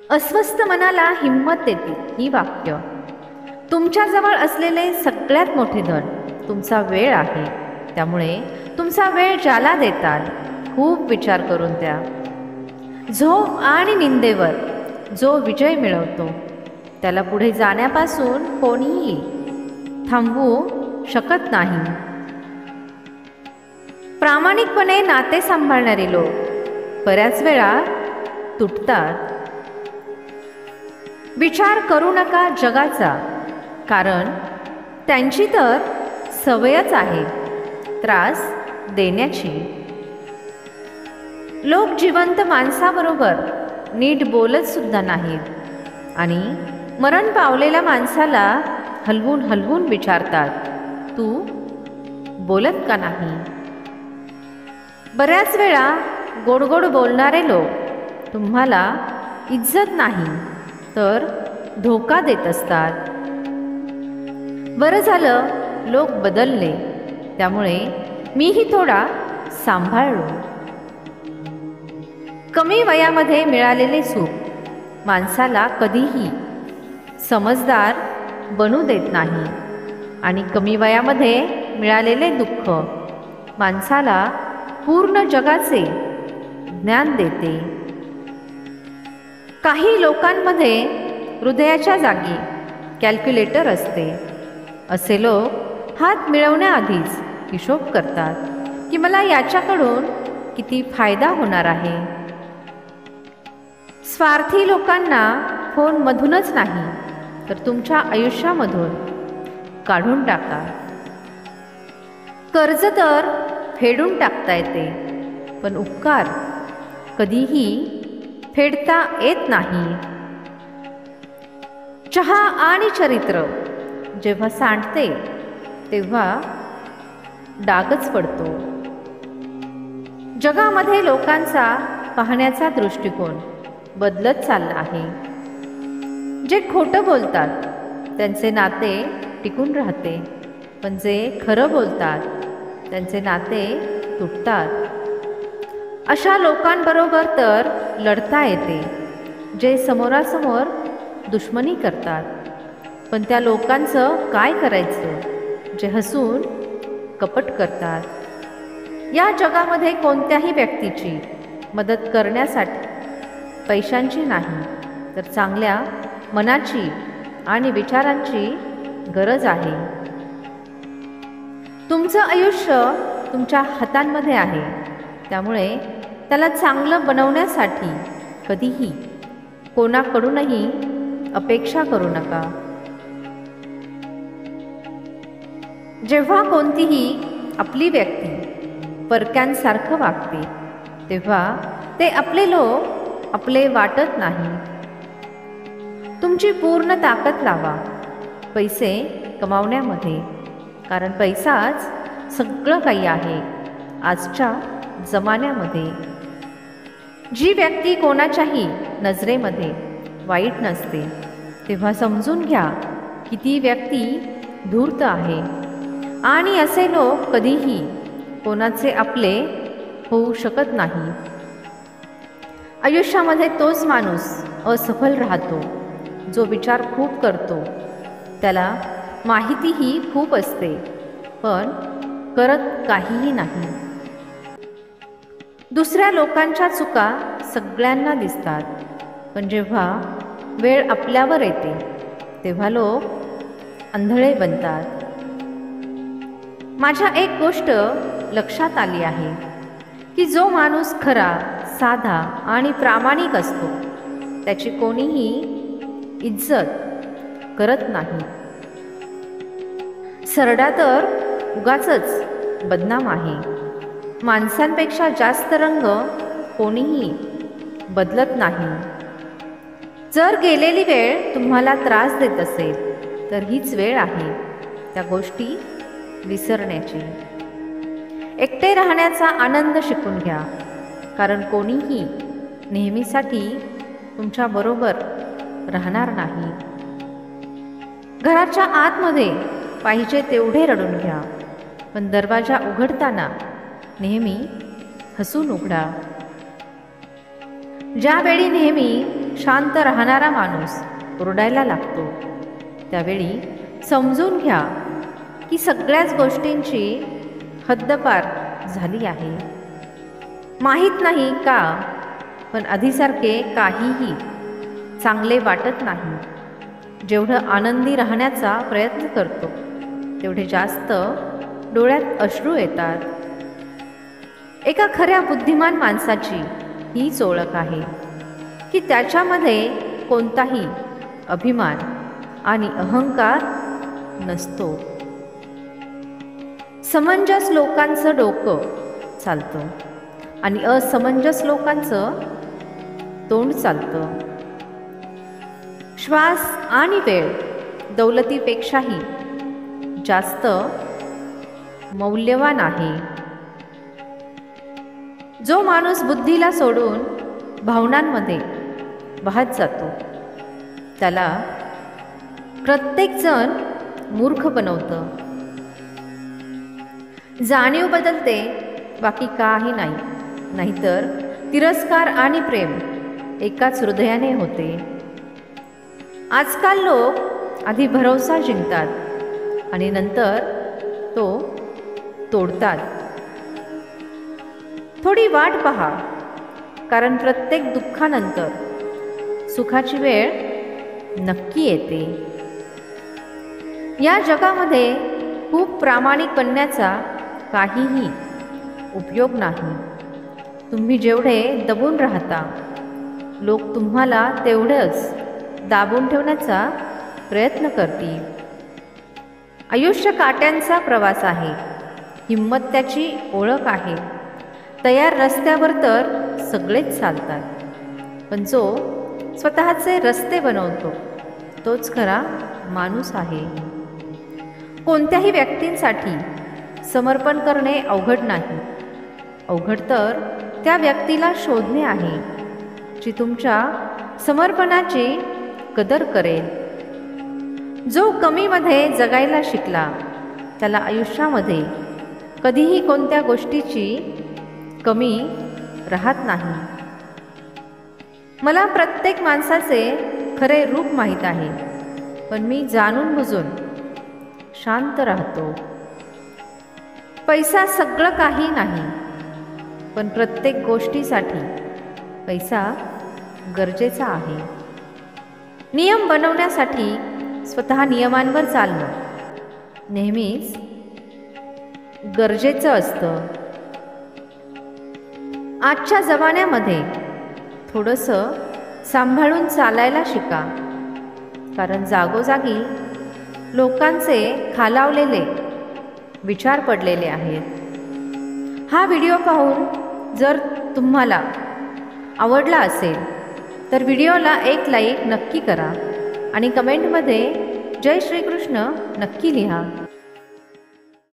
अस्वस्थ मनाला हिंमत देतील ही वाक्य. तुमच्याजवळ असलेले सगळ्यात मोठे धन तुमचा वेळ आहे. त्यामुळे तुमचा वेळ ज्याला देताल खूप विचार करून द्या. झोप आणि निंदेवर जो विजय मिळवतो त्याला पुढे जाण्यापासून कोणीही थांबवू शकत नाही. प्रामाणिकपणे नाते सांभाळणारे लोक बऱ्याच वेळा तुटतात. विचार करू नका जगाचा, कारण त्यांची तर सवयच आहे त्रास देण्याची. लोक जिवंत माणसाबरोबर नीट बोलत सुद्धा नाहीत आणि मरण पावलेल्या माणसाला हलवून हलवून विचारतात, तू बोलत का नाही? बऱ्याच वेळा गोड गोड बोलणारे लोक तुम्हाला इज्जत नाही तर धोका देत असतात. बरं झालं लोक बदलले, त्यामुळे मीही थोडा सांभाळलो. कमी वयामध्ये मिळालेले सुख माणसाला कधीही समजदार बनू देत नाही आणि कमी वयामध्ये मिळालेले दुःख माणसाला पूर्ण जगाचे ज्ञान देते. काही लोकांमध्ये हृदयाच्या जागी कॅल्क्युलेटर असते. असे लोक हात मिळवण्याआधीच हिशोब करतात की मला याच्याकडून किती फायदा होणार आहे. स्वार्थी लोकांना फोनमधूनच नाही तर तुमच्या आयुष्यामधून काढून टाका. कर्ज तर फेडून टाकता येते, पण उपकार कधीही फेडता येत नाही. चहा आणि चरित्र जेव्हा सांडते तेव्हा डागच पडतो. जगामध्ये लोकांचा पाहण्याचा दृष्टिकोन बदलत चालला आहे. जे खोटं बोलतात त्यांचे नाते टिकून राहते, पण जे खरं बोलतात त्यांचे नाते तुटतात. अशा लोकांबरोबर तर लढता येते जे समोरासमोर दुश्मनी करतात, पण त्या लोकांचं काय करायचं जे हसून कपट करतात. या जगामध्ये कोणत्याही व्यक्तीची मदत करण्यासाठी पैशांची नाही तर चांगल्या मनाची आणि विचारांची गरज आहे. तुमचं आयुष्य तुमच्या हातांमध्ये आहे, त्यामुळे त्याला चांगलं बनवण्यासाठी कधीही कोणाकडूनही अपेक्षा करू नका. जेव्हा कोणतीही आपली व्यक्ती परक्यांसारखं वागते तेव्हा ते आपले लोक आपले वाटत नाही. तुमची पूर्ण ताकद लावा पैसे कमावण्यामध्ये, कारण पैसाच सगळं काही आहे आजच्या जमान्यामध्ये. जी व्यक्ती कोणाच्याही नजरेमध्ये वाईट नसते तेव्हा समजून घ्या की ती व्यक्ती धूर्त आहे आणि असे लोक कधीही कोणाचे आपले होऊ शकत नाही. आयुष्यामध्ये तोच माणूस असफल राहतो जो विचार खूप करतो. त्याला माहितीही खूप असते पण करत काहीही नाही. दुसऱ्या लोकांच्या चुका सगळ्यांना दिसतात, पण जेव्हा वेळ आपल्यावर येते तेव्हा लोक आंधळे बनतात. माझ्या एक गोष्ट लक्षात आली आहे की जो माणूस खरा, साधा आणि प्रामाणिक असतो त्याची कोणीही इज्जत करत नाही. सरडा तर उगाचच बदनाम आहे. माणसांपेक्षा जास्त रंग कोणीही बदलत नाही. जर गेलेली वेळ तुम्हाला त्रास देत असेल तर हीच वेळ आहे त्या गोष्टी विसरण्याची. एकटे राहण्याचा आनंद शिकून घ्या, कारण कोणीही नेहमीसाठी तुमच्याबरोबर राहणार नाही. घराच्या आतमध्ये पाहिजे तेवढे रडून घ्या, पण दरवाजा उघडताना नेहमी हसून उघडा. ज्यावेळी नेहमी शांत राहणारा माणूस ओरडायला लागतो, त्यावेळी समजून घ्या की सगळ्याच गोष्टींची हद्दपार झाली आहे. माहीत नाही का, पण आधीसारखे काहीही चांगले वाटत नाही. जेवढं आनंदी राहण्याचा प्रयत्न करतो तेवढे जास्त डोळ्यात अश्रू येतात. एका खऱ्या बुद्धिमान माणसाची हीच ओळख आहे की त्याच्यामध्ये कोणताही अभिमान आणि अहंकार नसतो. समंजस लोकांचं डोकं चालतं आणि असमंजस लोकांचं तोंड चालतं. श्वास आणि वेळ दौलतीपेक्षाही जास्त मौल्यवान आहे. जो माणूस बुद्धीला सोडून भावनांमध्ये वाहत जातो त्याला प्रत्येकजण मूर्ख बनवतं. जाणीव बदलते, बाकी काही नाही. नाहीतर तिरस्कार आणि प्रेम एकाच हृदयाने होते. आजकाल लोक आधी भरवसा जिंकतात आणि नंतर तो तोडतात. थोडी वाट पहा, कारण प्रत्येक दुःखानंतर सुखाची वेळ नक्की येते. या जगामध्ये खूप प्रामाणिक बनण्याचा काहीही उपयोग नाही. तुम्ही जेवढे दबून राहता, लोक तुम्हाला तेवढंच दाबून ठेवण्याचा प्रयत्न करतील. आयुष्य काट्यांचा प्रवास आहे, हिंमत त्याची ओळख आहे. तयार रस्त्यावर तर सगळेच चालतात, पण जो स्वतःचे रस्ते बनवतो तोच खरा माणूस आहे. कोणत्याही व्यक्तींसाठी समर्पण करणे अवघड नाही. अवघड तर त्या व्यक्तीला शोधणे आहे जी तुमच्या समर्पणाची कदर करेल. जो कमीमध्ये जगायला शिकला त्याला आयुष्यामध्ये कधीही कोणत्या गोष्टीची कमी राहत नाही. मला प्रत्येक माणसाचे खरे रूप माहीत आहे, पण मी जाणून बुजून शांत राहतो. पैसा सगळं काही नाही, पण प्रत्येक गोष्टीसाठी पैसा गरजेचा आहे. नियम बनवण्यासाठी स्वतः नियमांवर चालणं नेहमीच गरजेचं असतं. आजच्या जमान्यामध्ये थोडंसं सांभाळून चालायला शिका, कारण जागोजागी लोकांचे खालावलेले विचार पडलेले आहेत. हा व्हिडिओ पाहून जर तुम्हाला आवडला असेल तर व्हिडिओला एक लाईक नक्की करा आणि कमेंटमध्ये जय श्रीकृष्ण नक्की लिहा.